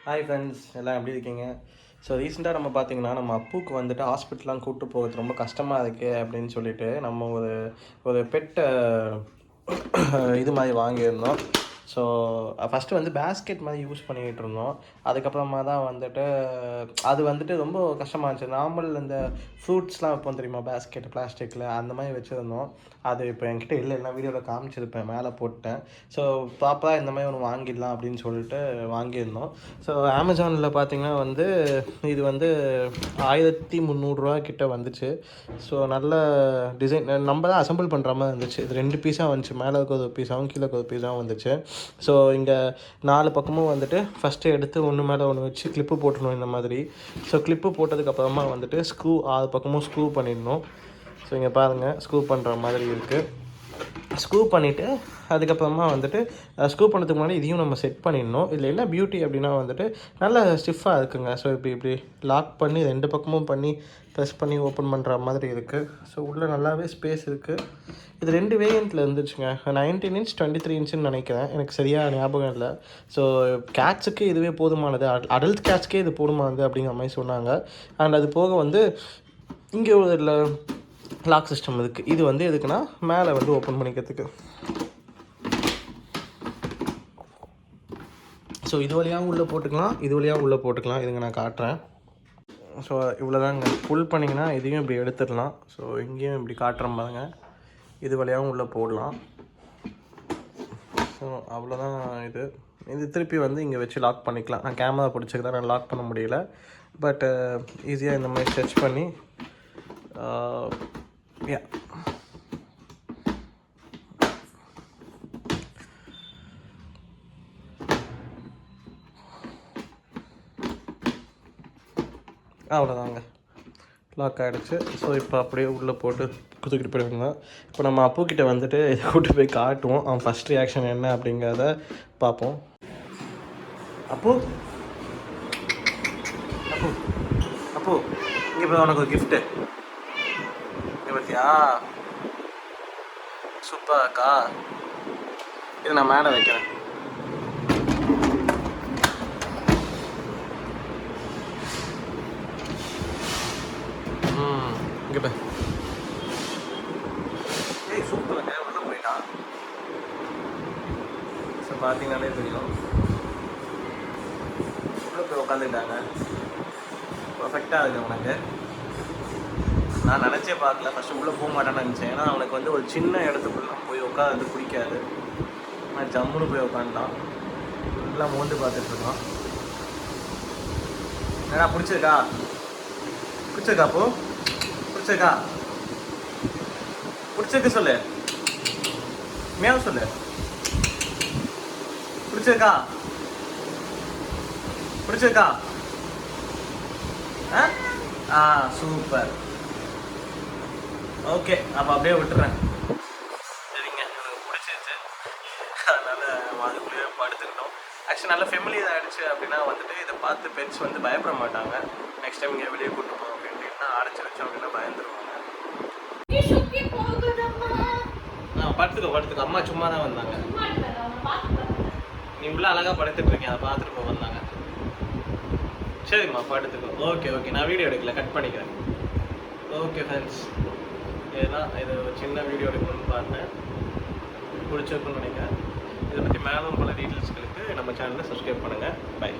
Hi friends, எல்லாம் எப்படி இருக்கீங்க? ஸோ ரீசெண்டாக நம்ம பார்த்தீங்கன்னா, நம்ம அப்புக்கு வந்துட்டு ஹாஸ்பிட்டல்லாம் கூப்பிட்டு போகிறது ரொம்ப கஷ்டமாக இருக்குது அப்படின்னு சொல்லிட்டு நம்ம ஒரு ஒரு பெட்டை இது மாதிரி வாங்கியிருந்தோம். ஸோ ஃபஸ்ட்டு வந்து பேஸ்கெட் மாதிரி யூஸ் பண்ணிக்கிட்டு இருந்தோம். அதுக்கப்புறமா தான் வந்துட்டு அது வந்துட்டு ரொம்ப கஷ்டமாக இருந்துச்சு. நார்மல் இந்த ஃப்ரூட்ஸ்லாம் வைப்போம் தெரியுமா, பேஸ்கெட் பிளாஸ்டிக்கில் அந்த மாதிரி வச்சுருந்தோம். அது இப்போ என்கிட்ட இல்லை, எல்லாம் வீடியோவில் காமிச்சிருப்பேன், மேலே போட்டேன். ஸோ ப்ராப்பராக இந்த மாதிரி ஒன்று வாங்கிடலாம் அப்படின்னு சொல்லிட்டு வாங்கியிருந்தோம். ஸோ அமேசானில் பார்த்தீங்கன்னா வந்து இது வந்து 1300 கிட்ட வந்துச்சு. ஸோ நல்ல டிசைன், நம்ம தான் அசம்பிள் பண்ணுற மாதிரி இருந்துச்சு. இது 2 பீஸாக வந்துச்சு, மேலே இருக்க ஒரு பீஸாகவும் கீழே இருக்க ஒரு பீஸாகவும் வந்துச்சு. ஸோ இங்கே 4 பக்கமும் வந்துட்டு ஃபஸ்ட்டு எடுத்து ஒன்று மேலே ஒன்று வச்சு கிளிப்பு போட்டுடணும் இந்த மாதிரி. ஸோ கிளிப்பு போட்டதுக்கப்புறமா வந்துட்டு ஸ்க்ரூ 6 பக்கமும் ஸ்க்ரூ பண்ணிடணும். ஸோ இங்கே பாருங்கள், ஸ்க்ரூ பண்ணுற மாதிரி இருக்குது. ஸ்க்ரூ பண்ணிவிட்டு அதுக்கப்புறமா வந்துட்டு ஸ்க்ரூ பண்ணுறதுக்கு முன்னாடி இதையும் நம்ம செட் பண்ணிடணும். இதில் என்ன பியூட்டி அப்படின்னா வந்துட்டு நல்லா ஸ்டிஃபாக இருக்குங்க. ஸோ இப்படி லாக் பண்ணி 2 பக்கமும் பண்ணி ப்ரெஸ் பண்ணி ஓப்பன் பண்ணுற மாதிரி இருக்குது. ஸோ உள்ளே நல்லாவே ஸ்பேஸ் இருக்குது. இது 2 வேரியண்ட்டில் இருந்துச்சுங்க. 19 இன்ச் 23 இன்ச்சுன்னு நினைக்கிறேன், எனக்கு சரியாக ஞாபகம் இல்லை. ஸோ கேட்ஸுக்கு இதுவே போதுமானது, அடல்ட் கேட்ஸ்க்கே இது போதுமானது அப்படிங்கிற மாதிரி சொன்னாங்க. அண்ட் அது போக வந்து இங்கே ஒரு லாக் சிஸ்டம் இருக்குது. இது வந்து எதுக்குன்னா மேலே வந்து ஓப்பன் பண்ணிக்கிறதுக்கு. ஸோ இது வழியாகவும் உள்ளே போட்டுக்கலாம், இது வழியாகவும் உள்ளே போட்டுக்கலாம். இதுங்க நான் காட்டுறேன். ஸோ இவ்வளோதாங்க. புல் பண்ணிங்கன்னா இதையும் இப்படி எடுத்துடலாம். ஸோ இங்கேயும் இப்படி காட்டுறேன் பாருங்க, இது வழியாகவும் உள்ளே போடலாம். ஸோ அவ்வளோதான். இது திருப்பி வந்து இங்கே வச்சு லாக் பண்ணிக்கலாம். நான் கேமரா பிடிச்சிக்கு தான் நான் லாக் பண்ண முடியல. பட் ஈஸியாக இந்த மாதிரி ஸ்ட்ரெச் பண்ணி அவ்வளோதாங்க, லாக் ஆகிடுச்சு. ஸோ இப்போ அப்படியே உள்ளே போட்டு குத்துக்கிட்டு போயிடுங்க. இப்போ நம்ம அப்புக்கிட்ட வந்துட்டு இதை கூட்டு போய் காட்டுவோம். அவன் ஃபஸ்ட் ரியாக்ஷன் என்ன அப்படிங்கிறத பார்ப்போம். அப்பு அப்பு அப்பு இங்கே போய் உனக்கு ஒரு கிஃப்ட்டு இங்கே பார்த்தியா? சூப்பர் அக்கா. இது நான் மேலே வைக்கிறேன். இங்கே போய் சூப்பராக உள்ள போயிட்டான். ஸோ பார்த்தீங்கன்னாலே தெரியும், உள்ளே போய் உட்காந்துட்டாங்க. பர்ஃபெக்டாக இருக்குது உனக்கு. நான் நினச்சே பார்க்கல, ஃபஸ்ட்டு உள்ளே போக மாட்டேன்னு நினச்சேன். ஏன்னா அவனுக்கு வந்து ஒரு சின்ன இடத்துக்குள்ள போய் உட்காந்து பிடிக்காது. நான் ஜம்முன்னு போய் உட்காந்துட்டான். எல்லாம் மோந்து பார்த்துட்ருக்கான். ஏன்னா பிடிச்சிருக்கா அப்போ? பிடிச்சிருக்கு சொல்லு, மேவ் சொல்லு. பிடிச்சிருக்கா? சூப்பர். ஓகே, அப்போ அப்படியே விட்டுறேன். சரிங்க, எனக்கு பிடிச்சிருச்சு. அதனால் அதுக்குள்ளேயே படுத்துக்கிட்டோம். ஆக்சுவலி நல்லா ஃபெமிலியர் ஆகிடுச்சு அப்படின்னா வந்துட்டு இதை பார்த்து பெட்ஸ் வந்து பயப்பட மாட்டாங்க. நெக்ஸ்ட் டைம் இங்கே வெளியே கூப்பிட்டு போவோம் அப்படின்ட்டு அடைச்சி வச்சோம் அப்படின்னா பயந்துருவாங்க. படுத்துக்கோ. அம்மா சும்மா தான் வந்தாங்க. நீ உள்ள அழகாக படுத்துட்டு இருக்கேன், அதை பார்த்துட்டு போக வந்தாங்க. சரிம்மா படுத்துக்கோ. ஓகே, நான் வீடியோ எடுக்கல, கட் பண்ணிக்கிறேன். ஓகே ஃப்ரெண்ட்ஸ், இதுதான். இது ஒரு சின்ன வீடியோ எடுக்கணும்னு பார்த்தேன். பிடிச்சிருக்குன்னு நினைக்கிறேன். இதை பற்றி மேலும் பல டீட்டெயில்ஸ்களுக்கு நம்ம சேனலை சப்ஸ்கிரைப் பண்ணுங்கள். பை.